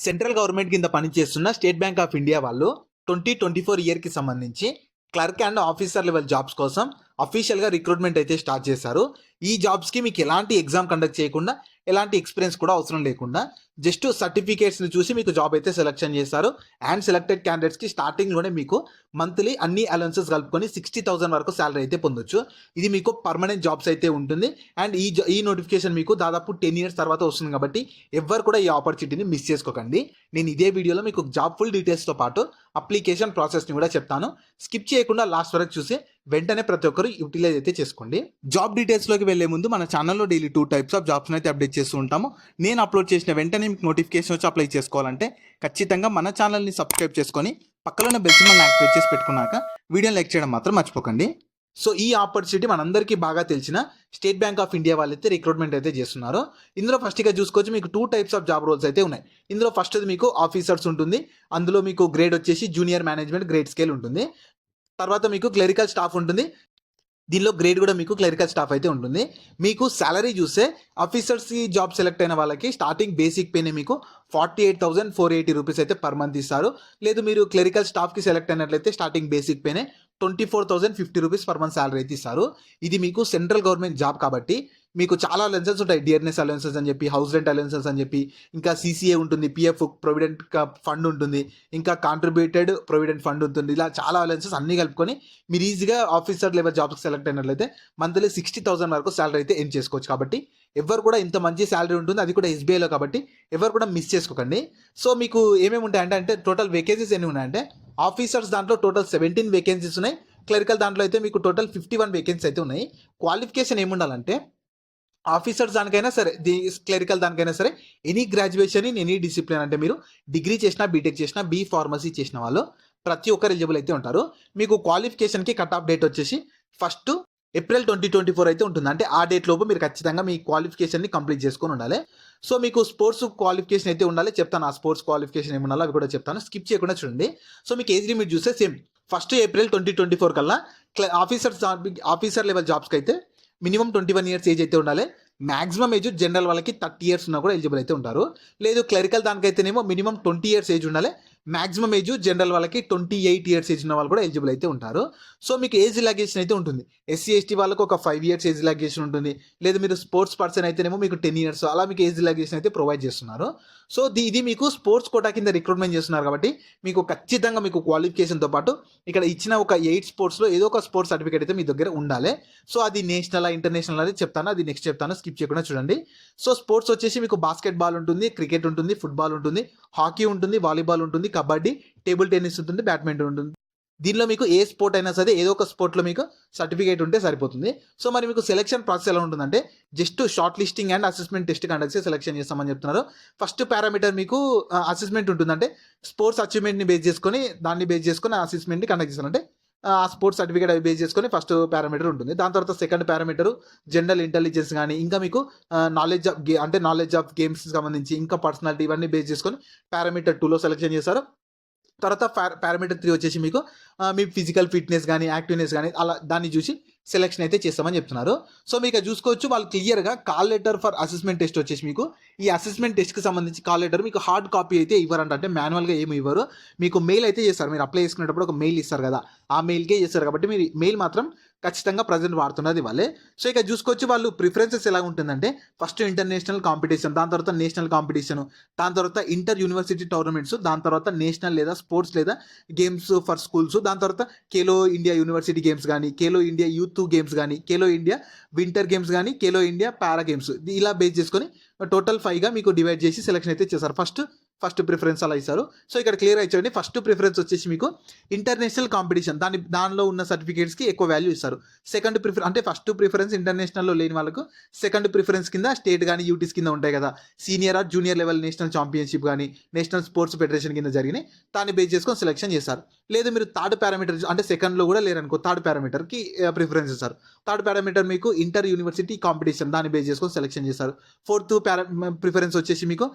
Central government కింద పనిచేస్తున్న state bank of India వాళ్ళు 2024 ఇయర్కి సంబంధించి clerk and officer level jobs కోసం అఫీషియల్గా రిక్రూట్మెంట్ అయితే స్టార్ట్ చేశారు. ఈ జాబ్స్కి మీకు ఎలాంటి ఎగ్జామ్ కండక్ట్ చేయకుండా, ఎలాంటి ఎక్స్పీరియన్స్ కూడా అవసరం లేకుండా జస్ట్ సర్టిఫికేట్స్ని చూసి మీకు జాబ్ అయితే సెలెక్షన్ చేశారు. అండ్ సెలెక్టెడ్ క్యాండిడేట్స్కి స్టార్టింగ్లోనే మీకు మంత్లీ అన్ని అలవెన్సెస్ కలుపుకొని 60,000 వరకు శాలరీ అయితే పొందొచ్చు. ఇది మీకు పర్మనెంట్ జాబ్స్ అయితే ఉంటుంది. అండ్ ఈ నోటిఫికేషన్ మీకు దాదాపు 10 ఇయర్స్ తర్వాత వస్తుంది కాబట్టి ఎవ్వరు కూడా ఈ ఆపర్చునిటీని మిస్ చేసుకోకండి. నేను ఇదే వీడియోలో మీకు జాబ్ ఫుల్ డీటెయిల్స్తో పాటు అప్లికేషన్ ప్రాసెస్ని కూడా చెప్తాను. స్కిప్ చేయకుండా లాస్ట్ వరకు చూసి వెంటనే ప్రతి ఒక్కరు యూటిలైజ్ అయితే చేసుకోండి. జాబ్ డీటెయిల్స్లోకి వెళ్లే ముందు మన ఛానల్లో డైలీ 2 టైప్స్ ఆఫ్ జాబ్స్ని అయితే అప్డేట్ చేస్తూ ఉంటాము. నేను అప్లోడ్ చేసిన వెంటనే మీకు నోటిఫికేషన్ వచ్చి అప్లై చేసుకోవాలంటే ఖచ్చితంగా మన ఛానల్ని సబ్స్క్రైబ్ చేసుకొని పక్కన బెల్ సింబల్ని యాక్టివేట్ చేసి పెట్టుకున్నాక వీడియోని లైక్ చేయడం మాత్రం మర్చిపోకండి. సో ఈ ఆపర్చునిటీ మనందరికీ బాగా తెలిసిన స్టేట్ బ్యాంక్ ఆఫ్ ఇండియా వాళ్ళైతే రిక్రూట్మెంట్ అయితే చేస్తున్నారు. ఇందులో ఫస్ట్గా చూసుకోవచ్చు, మీకు 2 టైప్స్ ఆఫ్ జాబ్ రోల్స్ అయితే ఉన్నాయి. ఇందులో ఫస్ట్ మీకు ఆఫీసర్స్ ఉంటుంది. అందులో మీకు గ్రేడ్ వచ్చేసి జూనియర్ మేనేజ్మెంట్ గ్రేడ్ స్కేల్ ఉంటుంది. తర్వాత మీకు క్లరికల్ స్టాఫ్ ఉంటుంది. దీనిలో గ్రేడ్ కూడా మీకు క్లరికల్ స్టాఫ్ అయితే ఉంటుంది. మీకు శాలరీ చూస్తే ఆఫీసర్స్ జాబ్ సెలెక్ట్ అయిన వాళ్ళకి స్టార్టింగ్ బేసిక్ పేనే మీకు 48,480 రూపీస్ అయితే పర్ మంత్ ఇస్తారు. లేదు మీరు క్లరికల్ స్టాఫ్కి సెలెక్ట్ అయినట్లయితే స్టార్టింగ్ బేసిక్ పేనే 24,050 రూపీస్ పర్ మంత్ శాలరీ అయితే ఇస్తారు. ఇది మీకు సెంట్రల్ గవర్నమెంట్ జాబ్ కాబట్టి మీకు చాలా అలవెన్సెస్ ఉంటాయి. డియర్నెస్ అలవెన్సెస్ అని చెప్పి, హౌస్ రెంట్ అలవెన్సెస్ అని చెప్పి, ఇంకా సీసీఏ ఉంటుంది, పిఎఫ్ ప్రొవిడెంట్ ఫండ్ ఉంటుంది, ఇంకా కాంట్రిబ్యూటెడ్ ప్రొవిడెంట్ ఫండ్ ఉంటుంది. ఇలా చాలా అలవెన్సెస్ అన్నీ కలుపుకొని మీరు ఈజీగా ఆఫీసర్ లెవెల్ జాబ్కి సెలెక్ట్ అయినట్లయితే మంత్లీ 60,000 వరకు శాలరీ అయితే ఎర్న్ చేసుకోవచ్చు. కాబట్టి ఎవరు కూడా ఇంత మంచి శాలరీ ఉంటుంది, అది కూడా ఎస్బీఐలో కాబట్టి ఎవరు కూడా మిస్ చేసుకోకండి. సో మీకు ఏమేమి ఉంటాయంటే టోటల్ వేకెన్సీస్ ఎన్ని ఉన్నాయంటే ఆఫీసర్స్ దాంట్లో టోటల్ 17 వేకెన్సీస్ ఉన్నాయి. క్లరికల్ దాంట్లో అయితే మీకు టోటల్ 51 వేకెన్సీ అయితే ఉన్నాయి. క్వాలిఫికేషన్ ఏముండాలంటే ఆఫీసర్స్ దానికైనా సరే, క్లరికల్ దానికైనా సరే any graduation in any discipline, అంటే మీరు డిగ్రీ చేసినా, బీటెక్ చేసినా, బీ ఫార్మసీ చేసిన వాళ్ళు ప్రతి ఒక్కరు ఎలిజిబుల్ అయితే ఉంటారు. మీకు క్వాలిఫికేషన్కి కట్ ఆఫ్ డేట్ వచ్చేసి 1 ఏప్రిల్ 2024 అయితే ఉంటుంది. అంటే ఆ డేట్ లోపు మీరు ఖచ్చితంగా మీ క్వాలిఫికేషన్ని కంప్లీట్ చేసుకొని ఉండాలి. సో మీకు స్పోర్ట్స్ క్వాలిఫికేషన్ అయితే ఉండాలి. చెప్తాను ఆ స్పోర్ట్స్ క్వాలిఫికేషన్ ఏమి ఉండాలో అవి కూడా చెప్తాను, స్కిప్ చేయకుండా చూడండి. సో మీకు ఏజ్ లిమిట్ చూస్తే సేమ్ 1 ఏప్రిల్ 2024 కల్లా ఆఫీసర్ లెవెల్ జాబ్స్కి అయితే మినిమం 21 ఇయర్స్ ఏజ్ అయితే ఉండాలి. మ్యాక్సిమం ఏజ్ జనరల్ వాళ్ళకి 30 ఇయర్స్ ఉన్నా కూడా ఎలిజిబుల్ అయితే ఉంటారు. లేదు క్లరికల్ దానికైతేనేమో మినిమం 20 ఇయర్స్ ఏజ్ ఉండాలి. మ్యాక్సిమం ఏజ్ జనరల్ వాళ్ళకి 28 ఇయర్స్ ఏజ్ ఉన్న వాళ్ళు కూడా ఎలిజిబుల్ అయితే ఉంటారు. సో మీకు ఏజ్ రిలాక్సేషన్ అయితే ఉంటుంది. ఎస్సీ ఎస్టీ వాళ్ళకు ఒక 5 ఇయర్స్ ఏజ్ రిలాక్సేషన్ ఉంటుంది. లేదు మీరు స్పోర్ట్స్ పర్సన్ అయితేనేమో మీకు 10 ఇయర్స్ అలా మీకు ఏజ్ రిలాక్సేషన్ అయితే ప్రొవైడ్ చేస్తున్నారు. సో ఇది మీకు స్పోర్ట్స్ కోటా కింద రిక్రూట్మెంట్ చేస్తున్నారు కాబట్టి మీకు ఖచ్చితంగా మీకు క్వాలిఫికేషన్తో పాటు ఇక్కడ ఇచ్చిన ఒక 8 స్పోర్ట్స్లో ఏదో ఒక స్పోర్ట్స్ సర్టిఫికేట్ అయితే మీ దగ్గర ఉండాలి. సో అది నేషనల్ ఇంటర్నేషనల్ అనేది చెప్తాను, అది నెక్స్ట్ చెప్తాను, స్కిప్ చేయకుండా చూడండి. సో స్పోర్ట్స్ వచ్చేసి మీకు బాస్కెట్ బాల్ ఉంటుంది, క్రికెట్ ఉంటుంది, ఫుట్బాల్ ఉంటుంది, హాకీ ఉంటుంది, వాలీబాల్ ఉంటుంది, కబడ్డీ, టేబుల్ టెన్నిస్ ఉంటుంది, బ్యాడ్మింటన్ ఉంటుంది. దీనిలో మీకు ఏ స్పోర్ట్ అయినా సరే ఏదో ఒక స్పోర్ట్లో మీకు సర్టిఫికేట్ ఉంటే సరిపోతుంది. సో మరి మీకు సెలక్షన్ ప్రాసెస్ ఎలా ఉంటుందంటే just short listing and assessment test conduct చేసి సెలక్షన్ చేస్తామని చెప్తున్నారు. ఫస్ట్ పారామీటర్ మీకు అసెస్మెంట్ ఉంటుందంటే స్పోర్ట్స్ అచీవ్మెంట్ని బేస్ చేసుకొని దాన్ని బేస్ చేసుకొని అసెస్మెంట్ని కండక్ట్ చేస్తారంటే ఆ స్పోర్ట్స్ సర్టిఫికేట్ అవి బేస్ చేసుకొని ఫస్ట్ పారామీటర్ ఉంటుంది. దాని తర్వాత సెకండ్ పారామీటర్ జనరల్ ఇంటెలిజెన్స్ కానీ, ఇంకా మీకు నాలెడ్జ్ ఆఫ్ గేమ్స్ సంబంధించి, ఇంకా పర్సనాలిటీ, ఇవన్నీ బేస్ చేసుకొని పారామీటర్ 2లో సెలెక్షన్ చేస్తారు. తర్వాత పారామీటర్ 3 వచ్చేసి మీకు మీ ఫిజికల్ ఫిట్నెస్ కానీ, యాక్టివ్నెస్ కానీ అలా దాన్ని చూసి సెలెక్షన్ అయితే చేస్తామని చెప్తున్నారు. సో మీకు చూసుకోవచ్చు వాళ్ళు క్లియర్గా call letter for assessment test వచ్చేసి మీకు ఈ అసెస్మెంట్ టెస్ట్కి సంబంధించి కాల్ లెటర్ మీకు హార్డ్ కాపీ అయితే ఇవ్వరంట, అంటే మాన్యువల్గా ఏమి ఇవ్వరు, మీకు మెయిల్ అయితే చేస్తారు. మీరు అప్లై చేసుకునేటప్పుడు ఒక మెయిల్ ఇస్తారు కదా, ఆ మెయిల్కే చేస్తారు కాబట్టి మీరు మెయిల్ మాత్రం ఖచ్చితంగా ప్రజెంట్ వాడుతున్నది వాళ్ళే. సో ఇక చూసుకోవచ్చు వాళ్ళు ప్రిఫరెన్సెస్ ఎలా ఉంటుందంటే ఫస్ట్ ఇంటర్నేషనల్ కాంపిటీషన్, దాని తర్వాత నేషనల్ కాంపిటీషన్, దాని తర్వాత ఇంటర్ యూనివర్సిటీ టోర్నమెంట్స్, దాని తర్వాత నేషనల్ లేదా స్పోర్ట్స్ లేదా గేమ్స్ ఫర్ స్కూల్స్, దాని తర్వాత ఖేలో ఇండియా యూనివర్సిటీ గేమ్స్ కానీ, ఖేలో ఇండియా యూత్ గేమ్స్ కానీ, ఖేలో ఇండియా వింటర్ గేమ్స్ కానీ, ఖేలో ఇండియా పారా గేమ్స్, ఇలా బేస్ చేసుకొని టోటల్ 5గా మీకు డివైడ్ చేసి సెలెక్షన్ అయితే చేశారు. ఫస్ట్ ప్రిఫరెన్స్ అలా ఇస్తారు. సో ఇక్కడ క్లియర్ అయితే ఫస్ట్ ప్రిఫరెన్స్ వచ్చేసి మీకు ఇంటర్నేషనల్ కాంపిటీషన్, దానిలో ఉన్న సర్టిఫికేట్స్కి ఎక్కువ వాల్యూ ఇస్తారు. సెకండ్ ప్రిఫరెన్స్ అంటే ఫస్ట్ ప్రిఫరెన్స్ ఇంటర్నేషనల్లో లేని వాళ్ళకు సెకండ్ ప్రిఫరెన్స్ కింద స్టేట్ కానీ యూటీస్ కింద ఉంటాయి కదా, senior or junior level national championship కానీ, నేషనల్ స్పోర్ట్స్ ఫెడరేషన్ కింద జరిగినాయి, దాన్ని బేస్ చేసుకొని సెలెక్షన్ చేస్తారు. లేదు మీరు థర్డ్ పారామీటర్ అంటే సెకండ్లో కూడా లేరనుకో, థర్డ్ పారామీటర్కి ప్రిఫరెన్స్ ఇస్తారు. థర్డ్ పారామీటర్ మీకు ఇంటర్ యూనివర్సిటీ కాంపిటీషన్, దాన్ని బేస్ చేసుకొని సెలెక్షన్ చేస్తారు. ఫోర్త్ ప్రిఫరెన్స్ వచ్చేసి మీకు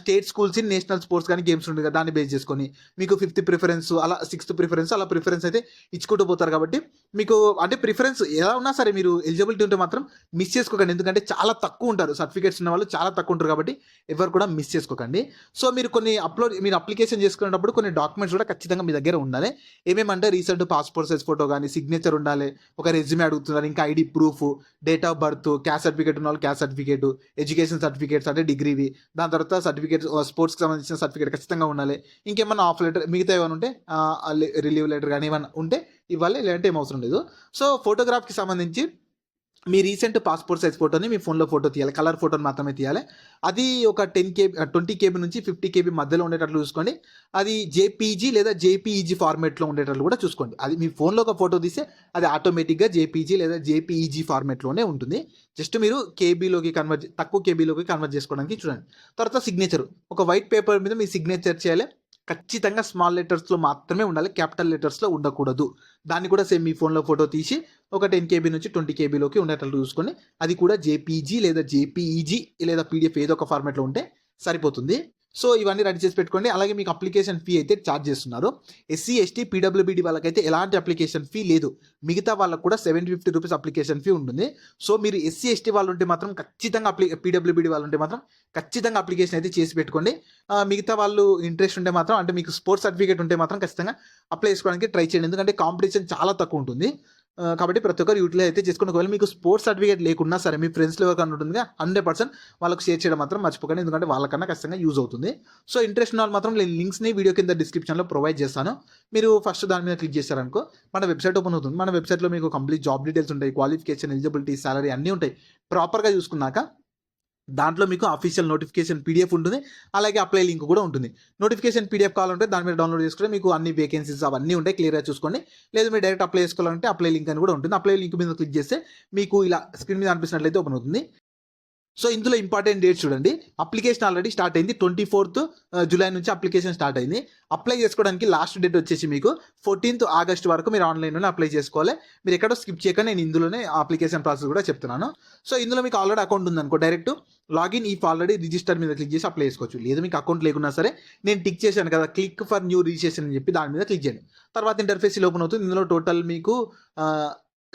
state schools in national international sports కానీ గేమ్స్ ఉంటుంది కదా, దాన్ని బేస్ చేసుకొని మీకు 5th ప్రిఫరెన్స్ అలా 6th ప్రిఫరెన్స్ అలా ప్రిఫరెన్స్ అయితే ఇచ్చుకుంటూ పోతారు. కాబట్టి మీకు అంటే ప్రిఫరెన్స్ ఎలా ఉన్నా సరే మీరు ఎలిజిబిలిటీ ఉంటే మాత్రం మిస్ చేసుకోకండి. ఎందుకంటే చాలా తక్కువ ఉంటారు, సర్టిఫికేట్స్ ఉన్న వాళ్ళు చాలా తక్కువ ఉంటారు. కాబట్టి ఎవరు కూడా మిస్ చేసుకోకండి. సో మీరు మీరు అప్లికేషన్ చేసుకునేటప్పుడు కొన్ని డాక్యుమెంట్స్ కూడా ఖచ్చితంగా మీ దగ్గర ఉండాలి. ఏమేమంటే రీసెంట్ పాస్పోర్ట్ సైజ్ ఫోటో కానీ, సిగ్నేచర్ ఉండాలి, ఒక రెజ్యూమే అడుగుతున్నారు, ఇంకా ID proof, date of birth, caste certificate ఉన్న వాళ్ళు క్యాస్ట్ సర్టిఫికేట్, ఎడ్యుకేషన్ సర్టిఫికేట్స్ అంటే డిగ్రీవి, దాని తర్వాత సర్టిఫికేట్స్ స్పోర్ట్స్కి సంబంధించిన సర్టిఫికేట్ ఖచ్చితంగా ఉండాలి. ఇంకేమన్నా ఆఫ్ లెటర్ మిగతా ఏమైనా ఉంటే రిలీవ్ లెటర్ కానీ ఏమైనా ఉంటే ఇవ్వాలి, లేదంటే ఏం అవసరం లేదు. సో ఫోటోగ్రాఫ్కి సంబంధించి మీ రీసెంట్ పాస్పోర్ట్ సైజ్ ఫోటోని మీ ఫోన్లో ఫోటో తీయాలి, కలర్ ఫోటోని మాత్రమే తీయాలి. అది ఒక 20 KB నుంచి 50 KB మధ్యలో ఉండేటట్లు చూసుకోండి. అది జేపీజీ లేదా జేపీఈజీ ఫార్మేట్లో ఉండేటట్లు కూడా చూసుకోండి. అది మీ ఫోన్లో ఒక ఫోటో తీస్తే అది ఆటోమేటిక్గా జేపీజీ లేదా జేపీఈజీ ఫార్మేట్లోనే ఉంటుంది. జస్ట్ మీరు తక్కువ కేబీలోకి కన్వర్ట్ చేసుకోవడానికి చూడండి. తర్వాత సిగ్నేచర్, ఒక వైట్ పేపర్ మీద మీ సిగ్నేచర్ చేయాలి. ఖచ్చితంగా స్మాల్ లెటర్స్లో మాత్రమే ఉండాలి, క్యాపిటల్ లెటర్స్లో ఉండకూడదు. దాన్ని కూడా సేమ్ మీ ఫోన్లో ఫోటో తీసి ఒక 10 KB నుంచి 20 KBలోకి ఉండేటట్లు చూసుకొని అది కూడా జేపీజీ లేదా జేపీఈజీ లేదా పీడిఎఫ్ ఏదో ఒక ఫార్మాట్లో ఉంటే సరిపోతుంది. సో ఇవన్నీ రెడీ చేసి పెట్టుకోండి. అలాగే మీకు అప్లికేషన్ ఫీ అయితే ఛార్జ్ చేస్తున్నారు. SC ST PWBD వాళ్ళకైతే ఎలాంటి అప్లికేషన్ ఫీ లేదు. మిగతా వాళ్ళకు కూడా 750 రూపీస్ అప్లికేషన్ ఫీ ఉంటుంది. సో మీరు SC ST వాళ్ళు ఉంటే మాత్రం ఖచ్చితంగా PWBD వాళ్ళు ఉంటే మాత్రం ఖచ్చితంగా అప్లికేషన్ అయితే చేసి పెట్టుకోండి. మిగతా వాళ్ళు ఇంట్రెస్ట్ ఉంటే మాత్రం, అంటే మీకు స్పోర్ట్స్ సర్టిఫికేట్ ఉంటే మాత్రం ఖచ్చితంగా అప్లై చేసుకోవడానికి ట్రై చేయండి. ఎందుకంటే కాంపిటీషన్ చాలా తక్కువ ఉంటుంది. కాబట్టి ప్రతి ఒక్కరు యూటిలైజ్ అయితే చేసుకుని, ఒకవేళ మీకు స్పోర్ట్స్ సర్టిఫికేట్ లేకున్నా సరే మీ ఫ్రెండ్స్లో ఎవరికన్నా ఉంటుందిగా 100% వాళ్ళకు షేర్ చేయడం మాత్రం మర్చిపోకండి. ఎందుకంటే వాళ్ళకన్నా ఖచ్చితంగా యూజ్ అవుతుంది. సో ఇంట్రెస్ట్ ఉన్న వాళ్ళు మాత్రం నేను లింక్స్ని వీడియో కింద డిస్క్రిప్షన్లో ప్రొవైడ్ చేస్తాను. మీరు ఫస్ట్ దాని మీద క్లిక్ చేశారనుకో మన వెబ్సైట్ ఓపెన్ అవుతుంది. మన వెబ్సైట్లో మీకు కంప్లీట్ జాబ్ డీటెయిల్స్ ఉంటాయి, క్వాలిఫికేషన్, ఎలిజిబిలిటీ, సాలరీ అన్నీ ఉంటాయి. ప్రాపర్గా చూసుకున్నాక దాంట్లో మీకు అఫీషియల్ నోటిఫికేషన్ PDF ఉంటుంది, అలాగే అప్లై లింక్ కూడా ఉంటుంది. నోటిఫికేషన్ PDF కావాలంటే దాని మీద డౌన్లోడ్ చేసుకుంటే మీకు అన్ని వేకెన్సీస్ అవన్నీ ఉంటాయి, క్లియర్గా చూసుకోండి. లేదు మీరు డైరెక్ట్ అప్లై చేసుకోవాలంటే అప్లై లింక్ అని కూడా ఉంటుంది. అప్లై లింక్ మీద క్లిక్ చేస్తే మీకు ఇలా స్క్రీన్ మీద అనిపిస్తున్నట్లయితే ఓపెన్ అవుతుంది. సో ఇందులో ఇంపార్టెంట్ డేట్ చూడండి. అప్లికేషన్ ఆల్రెడీ స్టార్ట్ అయింది, 24th జూలై నుంచి అప్లికేషన్ స్టార్ట్ అయింది. అప్లై చేసుకోవడానికి లాస్ట్ డేట్ వచ్చేసి మీకు 14th ఆగస్ట్ వరకు మీరు ఆన్లైన్లోనే అప్లై చేసుకోవాలి. మీరు ఎక్కడో స్కిప్ చేయక నేను ఇందులోనే అప్లికేషన్ ప్రాసెస్ కూడా చెప్తున్నాను. సో ఇందులో మీకు ఆల్రెడీ అకౌంట్ ఉందనుకో, direct login if already register మీద క్లిక్ చేసి అప్లై చేసుకోవచ్చు. లేదు మీకు అకౌంట్ లేకున్నా సరే నేను టిక్ చేశాను కదా, క్లిక్ ఫర్ న్యూ రిజిస్ట్రేషన్ అని చెప్పి దాని మీద క్లిక్ చేయండి. తర్వాత ఇంటర్ఫేస్ ఓపెన్ అవుతుంది. ఇందులో టోటల్ మీకు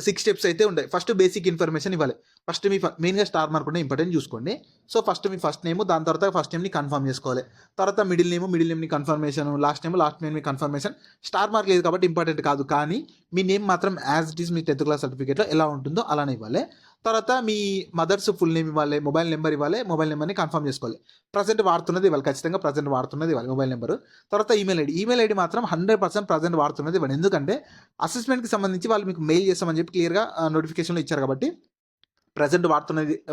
6 స్టెప్స్ అయితే ఉంటాయి. ఫస్ట్ బేసిక్ ఇన్ఫర్మేషన్ ఇవ్వాలి. ఫస్ట్ మీ మెయిన్గా స్టార్ మార్క్ ఉంటే ఇంపార్టెంట్ చూసుకోండి. సో ఫస్ట్ మీ ఫస్ట్ నేమ్, దాని తర్వాత ఫస్ట్ నేమ్ని కన్ఫర్మ్ చేసుకోవాలి. తర్వాత మిడిల్ నేమ్ని కన్ఫర్మేషన్, లాస్ట్ నేమ్ని కన్ఫర్మేషన్. స్టార్ మార్క్ లేదు కాబట్టి ఇంపార్టెంట్ కాదు, కానీ మీ నేమ్ మాత్రం యాజ్ ఇట్ ఈస్ మీ 10th క్లాస్ సర్టిఫికేట్లో ఎలా ఉంటుందో అలానే ఇవ్వాలి. తర్వాత మీ మదర్స్ ఫుల్ నేమ్ ఇవ్వాలి, మొబైల్ నెంబర్ ఇవ్వాలి, మొబైల్ నెంబర్ని కన్ఫర్మ్ చేసుకోవాలి. ప్రజెంట్ వాడుతున్నది ఇవ్వాలి, ఖచ్చితంగా ప్రజెంట్ వాడుతున్నది ఇవ్వాలి మొబైల్ నెంబర్. తర్వాత ఈమెయిల్ ఐడి మాత్రం 100% ప్రజెంట్ వాడుతున్నది ఇవ్వండి. ఎందుకంటే అసెస్మెంట్కి సంబంధించి వాళ్ళు మీకు మెయిల్ చేస్తామని చెప్పి క్లియర్గా నోటిఫికేషన్లో ఇచ్చారు. కాబట్టి ప్రజెంట్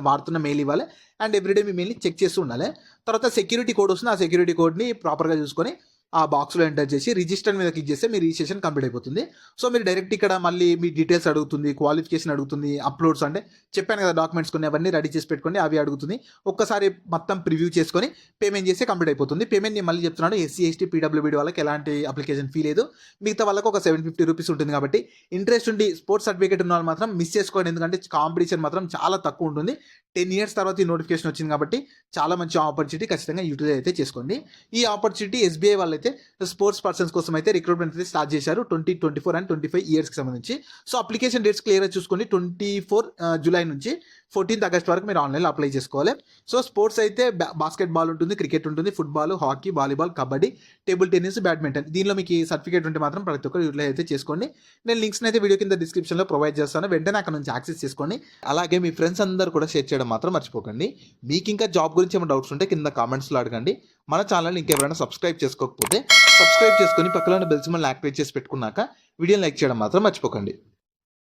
వాడుతున్న మెయిల్ ఇవ్వాలి అండ్ ఎవ్రీడే మీ మెయిల్ని చెక్ చేస్తూ ఉండాలి. తర్వాత సెక్యూరిటీ కోడ్ వస్తుంది, ఆ సెక్యూరిటీ కోడ్ని ప్రాపర్గా చూసుకొని ఆ బాక్స్లో ఎంటర్ చేసి రిజిస్టర్ మీద క్లిక్ చేస్తే మీ రిజిస్ట్రేషన్ కంప్లీట్ అయిపోతుంది. సో మీరు డైరెక్ట్ ఇక్కడ మళ్ళీ మీ డీటెయిల్స్ అడుగుతుంది, క్వాలిఫికేషన్ అడుగుతుంది, అప్లోడ్స్ అంటే చెప్పాను కదా డాక్యుమెంట్స్ కొన్ని అవన్నీ రెడీ చేసి పెట్టుకోండి, అవి అడుగుతుంది. ఒక్కసారి మొత్తం ప్రివ్యూ చేసుకొని పేమెంట్ చేస్తే కంప్లీట్ అయిపోతుంది. పేమెంట్ నేను మళ్ళీ చెప్తున్నాను, SC ST PWBD వాళ్ళకి ఎలాంటి అప్లికేషన్ ఫీ లేదు. మిగతా వాళ్ళకి ఒక 750 రూపీస్ ఉంటుంది. కాబట్టి ఇంట్రెస్ట్ ఉండి స్పోర్ట్స్ సర్టిఫికేట్ ఉన్న వాళ్ళు మాత్రం మిస్ చేసుకోండి, ఎందుకంటే కాంపిటీషన్ మాత్రం చాలా తక్కువ ఉంటుంది. 10 years తర్వాత ఈ నోటిఫికేషన్ వచ్చింది కాబట్టి చాలా మంచి ఆపర్చునిటీ, ఖచ్చితంగా యూటిలైజ్ అయితే చేసుకోండి. ఈ ఆపర్చునిటీ SBI వాళ్ళైతే స్పోర్ట్స్ పర్సన్స్ కోసం అయితే రిక్రూట్మెంట్ అయితే స్టార్ట్ చేశారు 2024 and 25 yearsకి సంబంధించి. సో అప్లికేషన్ డేట్స్ క్లియర్గా చూసుకోండి. 24 జూలై నుంచి 14th ఆగస్ట్ వరకు మీరు ఆన్లైన్లో అప్లై చేసుకోవాలి. సో స్పోర్ట్స్ అయితే బాస్కెట్ బాల్ ఉంటుంది, క్రికెట్ ఉంటుంది, football, hockey, volleyball, kabaddi, table tennis, badminton. దీనిలో మీకు సర్టిఫికేట్ ఉంటే మాత్రం ప్రతి ఒక్కరు యూటిలైజ్ అయితే చేసుకోండి. నేను లింక్స్ని అయితే వీడియో కింద డిస్క్రిప్షన్లో ప్రొవైడ్ చేస్తాను, వెంటనే అక్కడ నుంచి యాక్సెస్ చేసుకోండి. అలాగే మీ ఫ్రెండ్స్ అందరూ కూడా షేర్ చేయడం మాత్రం మర్చిపోకండి. మీకు ఇంకా జాబ్ గురించి ఏమైనా డౌట్స్ ఉంటే కింద కామెంట్స్లో అడగండి. మన ఛానల్ని ఇంకెవరైనా సబ్స్క్రైబ్ చేసుకోకపోతే సబ్స్క్రైబ్ చేసుకొని పక్కన బెల్ సింబల్ యాక్టివేట్ చేసి పెట్టుకున్నాక వీడియోని లైక్ చేయడం మాత్రం మర్చిపోకండి.